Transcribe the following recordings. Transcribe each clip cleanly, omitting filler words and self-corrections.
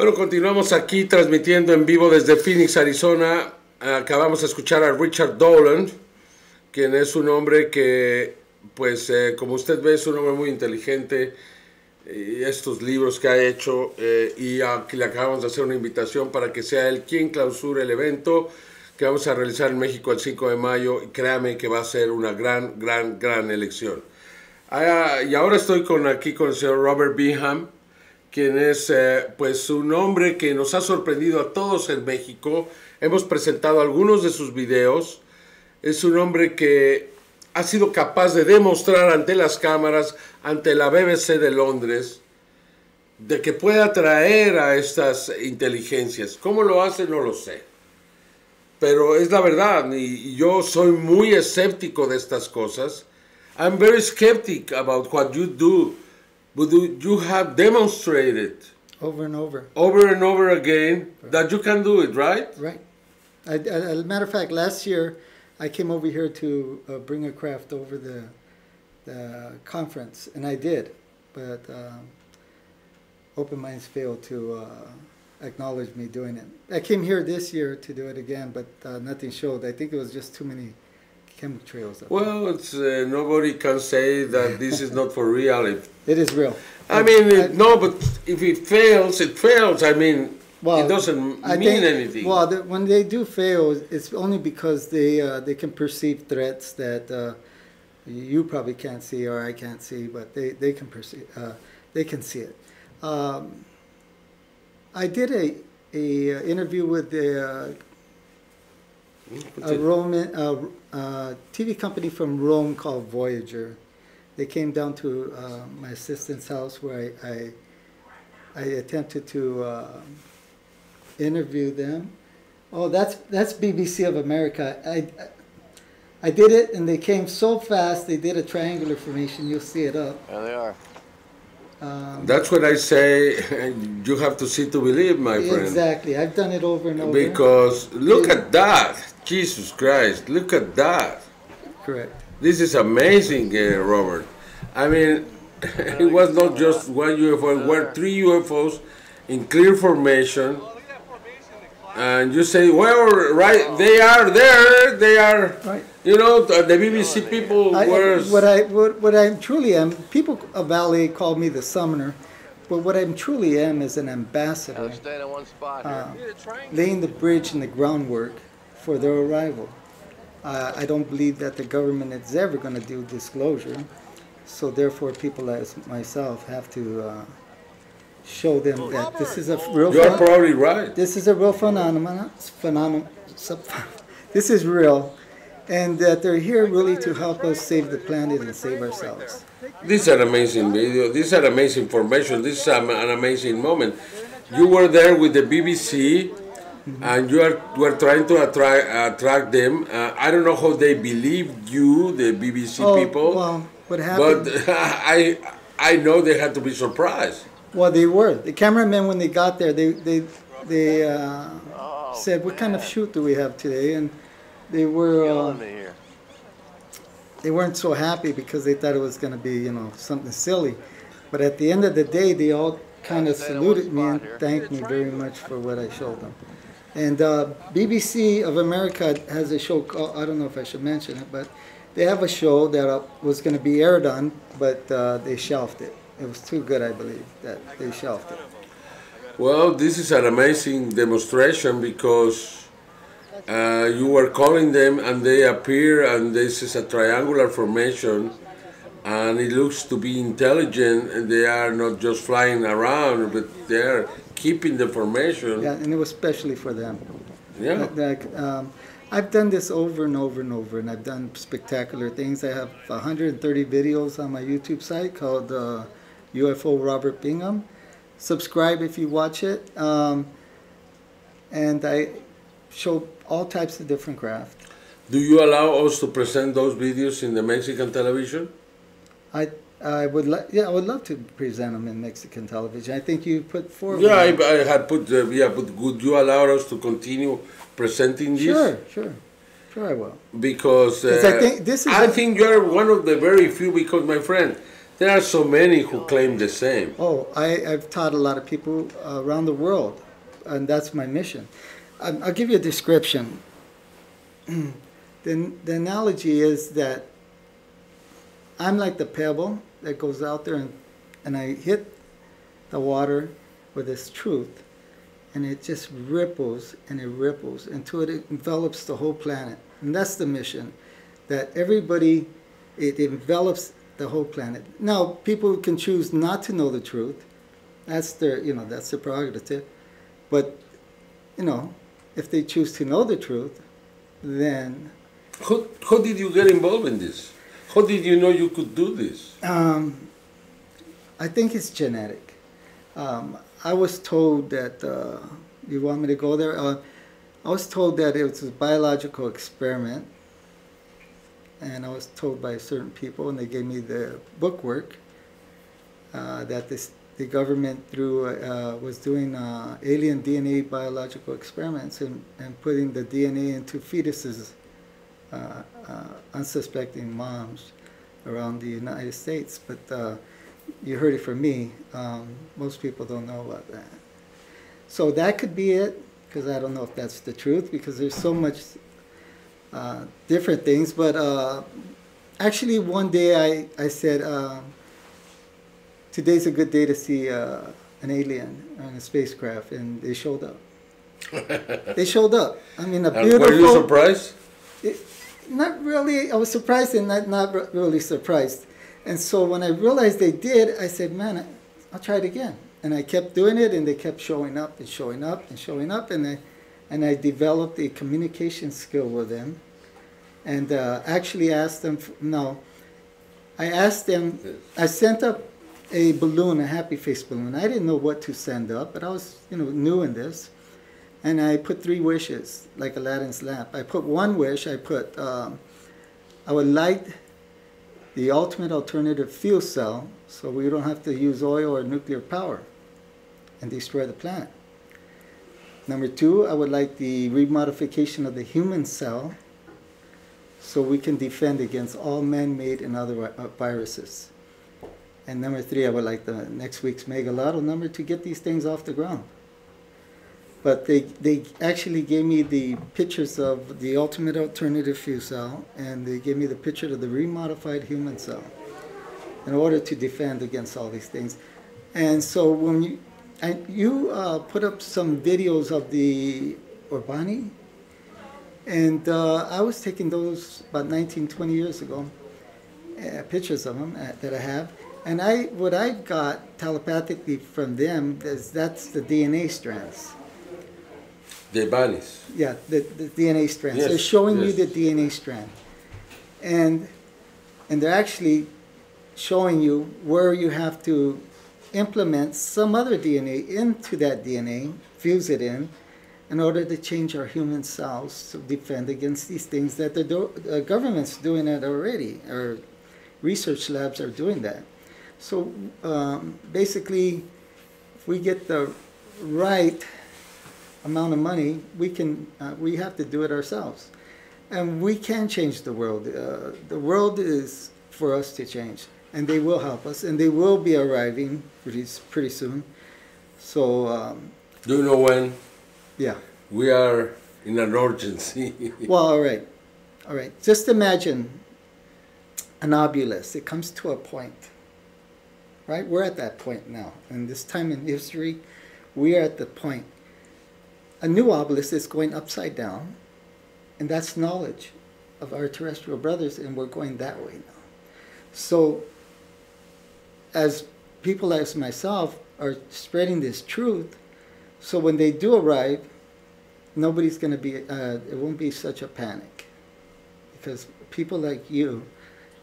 Bueno, continuamos aquí transmitiendo en vivo desde Phoenix, Arizona. Acabamos de escuchar a Richard Dolan, quien es un hombre que, pues, como usted ve, es un hombre muy inteligente. Y estos libros que ha hecho, y aquí le acabamos de hacer una invitación para que sea él quien clausure el evento que vamos a realizar en México el 5 de mayo. Y créame que va a ser una gran elección. Y ahora estoy aquí con el señor Robert Bingham, quien es pues un hombre que nos ha sorprendido a todos en México. Hemos presentado algunos de sus videos. Es un hombre que ha sido capaz de demostrar ante las cámaras, ante la BBC de Londres, de que puede atraer a estas inteligencias. ¿Cómo lo hace? No lo sé. Pero es la verdad, y yo soy muy escéptico de estas cosas. I'm very skeptic about what you do. But you have demonstrated over and over again that you can do it, right? Right. As a matter of fact, last year I came over here to bring a craft over the conference, and I did, but open minds failed to acknowledge me doing it. I came here this year to do it again, but nothing showed. I think it was just too many chemtrails. Well, it's, nobody can say that this is not for real. It is real. I mean, no, but if it fails, it fails. I mean, well, it doesn't mean anything. Well, when they do fail, it's only because they can perceive threats that you probably can't see or I can't see, but they can perceive. They can see it. I did a interview with the a Roman TV company from Rome called Voyager. They came down to my assistant's house where I attempted to interview them. Oh, that's BBC of America. I did it, and they came so fast. They did a triangular formation. You'll see it up. There they are. That's what I say. You have to see to believe, my friend. Exactly. I've done it over and over. Because look at that. Jesus Christ, look at that. Correct. This is amazing, Robert. I mean, it was not just one UFO, it were 3 UFOs in clear formation. And you say, well, right, they are there, they are, right. You know, the BBC people were... What I truly am, people of Valley call me the summoner, but what I truly am is an ambassador, laying the bridge and the groundwork for their arrival. I don't believe that the government is ever going to do disclosure, so therefore people as myself have to show them that this is a real... You're probably right. This is a real phenomenon. This is real, and that they're here really to help us save the planet and save ourselves. This is an amazing video. This is an amazing information. This is an amazing moment. You were there with the BBC. Mm-hmm. And you were trying to attract them. I don't know how they believed you, the BBC people. Well, what happened? But I know they had to be surprised. Well, they were. The cameramen, when they got there, they said, "What kind of shoot do we have today?" And they were they weren't so happy because they thought it was going to be, you know, something silly. But at the end of the day, they all kind of saluted me and thanked me very much for what I showed them. And BBC of America has a show called, I don't know if I should mention it, but they have a show that was going to be aired on, but they shelved it. It was too good, I believe, that they shelved it. Well, this is an amazing demonstration because you were calling them and they appear, and this is a triangular formation, and it looks to be intelligent, and they are not just flying around, but they are keeping the formation. Yeah, and it was specially for them. Yeah. I've done this over and over and over, and I've done spectacular things. I have 130 videos on my YouTube site called UFO Robert Bingham. Subscribe if you watch it. And I show all types of different craft. Do you allow us to present those videos in the Mexican television? I would love to present them in Mexican television. I think you put forward. Yeah, I had put. But would you allow us to continue presenting this? Sure, I will. Because I think this is. I think you're one of the very few. Because my friend, There are so many who claim the same. Oh, I've taught a lot of people around the world, and that's my mission. I'll give you a description. The analogy is that I'm like the pebble that goes out there and I hit the water with this truth, and it just ripples and it ripples until it envelops the whole planet. And that's the mission, that everybody, it envelops the whole planet. Now, people can choose not to know the truth. That's their, that's their prerogative. But, if they choose to know the truth, then... How did you get involved in this? How did you know you could do this? I think it's genetic. I was told that, you want me to go there? I was told that it was a biological experiment, and I was told by certain people, and they gave me the bookwork, that the government was doing alien DNA biological experiments and putting the DNA into fetuses, unsuspecting moms around the United States. But you heard it from me. Most people don't know about that. So that could be it, because I don't know if that's the truth, because there's so much different things. But actually, one day I said, today's a good day to see an alien on a spacecraft, and they showed up. They showed up. I mean, a beautiful... Were you surprised? Not really. I was surprised and not really surprised. And so when I realized they did, I said, man, I'll try it again. And I kept doing it, and they kept showing up and showing up and showing up, and I developed a communication skill with them, and actually asked them. I asked them. I sent up a balloon, a happy face balloon. I didn't know what to send up, but I was new in this, and I put 3 wishes like Aladdin's lamp. I put one wish. I put I would light the ultimate alternative fuel cell, so we don't have to use oil or nuclear power and destroy the planet. Number 2, I would like the remodification of the human cell, so we can defend against all man-made and other viruses. And number 3, I would like the next week's Mega Lotto number to get these things off the ground. But they actually gave me the pictures of the ultimate alternative fuel cell, and they gave me the picture of the remodified human cell in order to defend against all these things. And so when you put up some videos of the Urbani, and I was taking those about 19, 20 years ago, pictures of them that I have. And what I got telepathically from them is that's the DNA strands. The bunnies. Yeah, the DNA strands. Yes, they're showing yes. you the DNA strand. And they're actually showing you where you have to implement some other DNA into that DNA, fuse it in order to change our human cells to defend against these things that the government's doing it already, or research labs are doing that. So basically, if we get the right amount of money, we have to do it ourselves, and we can change the world. The world is for us to change, and they will help us, and they will be arriving pretty soon. So do you know when? Yeah, we are in an urgency. Well, all right. Just imagine an obelisk. It comes to a point, right? We're at that point now, and this time in history, we are at the point. A new obelisk is going upside down, and that's knowledge of our terrestrial brothers, and we're going that way now. So as people like myself are spreading this truth, so when they do arrive, nobody's going to be, it won't be such a panic, because people like you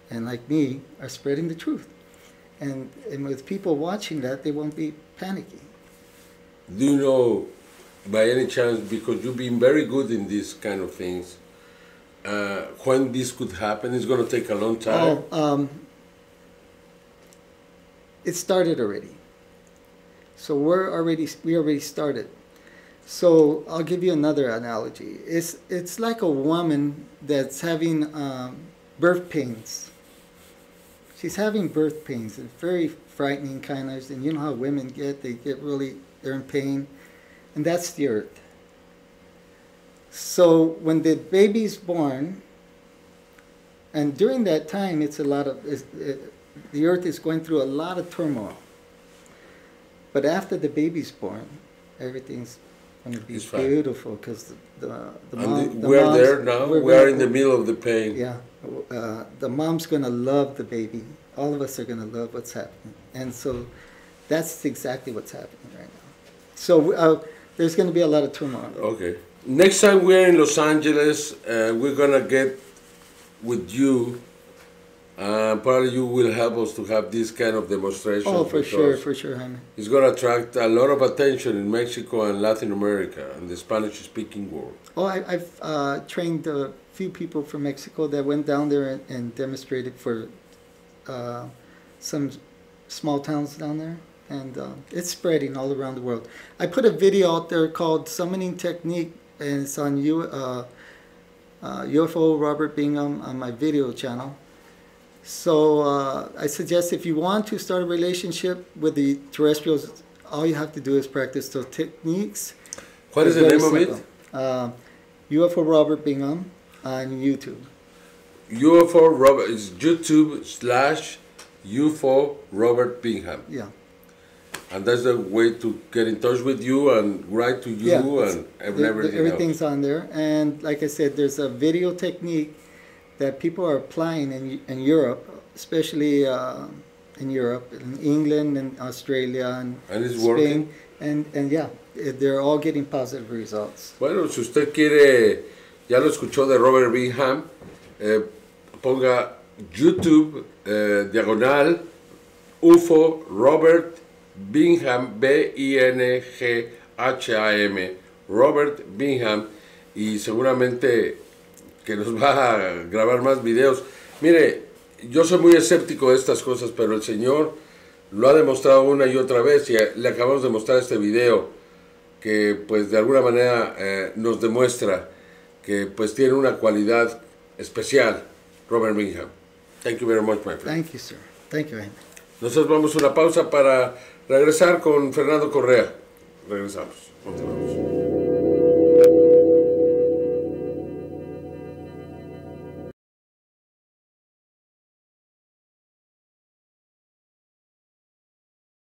and like me are spreading the truth. And with people watching that, they won't be panicking. Do you know, by any chance, because you've been very good in these kind of things, when this could happen? It's going to take a long time. It started already. So we already started. So I'll give you another analogy. It's like a woman that's having birth pains. she's having birth pains. It's very frightening kind of, and you know how women get, they're in pain, and that's the earth. So when the baby's born, and during that time, the earth is going through a lot of turmoil. But after the baby's born, everything's going to be beautiful, because we're there now. We're in the middle of the pain. Yeah, the mom's going to love the baby. All of us are going to love what's happening, and so that's exactly what's happening right now. So there's going to be a lot of turmoil. Okay. Next time we're in Los Angeles, we're going to get with you. Probably you will help us to have this kind of demonstration. Oh, for sure, Jaime. It's going to attract a lot of attention in Mexico and Latin America and the Spanish-speaking world. Oh, I've trained a few people from Mexico that went down there and demonstrated for some small towns down there, and it's spreading all around the world. I put a video out there called Summoning Technique, and it's on UFO Robert Bingham on my video channel. So I suggest if you want to start a relationship with the terrestrials, all you have to do is practice those techniques. What is the name of it? UFO Robert Bingham on YouTube. UFO Robert is YouTube/UFO Robert Bingham. Yeah. And that's the way to get in touch with you and write to you, and everything's on there. And like I said, there's a video technique that people are applying in Europe, especially in Europe, in England and Australia and it's Spain. Working? And yeah, they're all getting positive results. Bueno, si usted quiere, ya lo escuchó de Robert Bingham, ponga YouTube, diagonal, UFO Robert Bingham, B-I-N-G-H-A-M, Robert Bingham, y seguramente que nos va a grabar más videos. Mire, yo soy muy escéptico de estas cosas, pero el Señor lo ha demostrado una y otra vez, y le acabamos de mostrar este video que pues de alguna manera nos demuestra que pues tiene una cualidad especial, Robert Bingham. Thank you very much, my friend. Thank you, sir. Thank you, Jaime. Nosotros vamos a una pausa para regresar con Fernando Correa. Regresamos. Continuamos.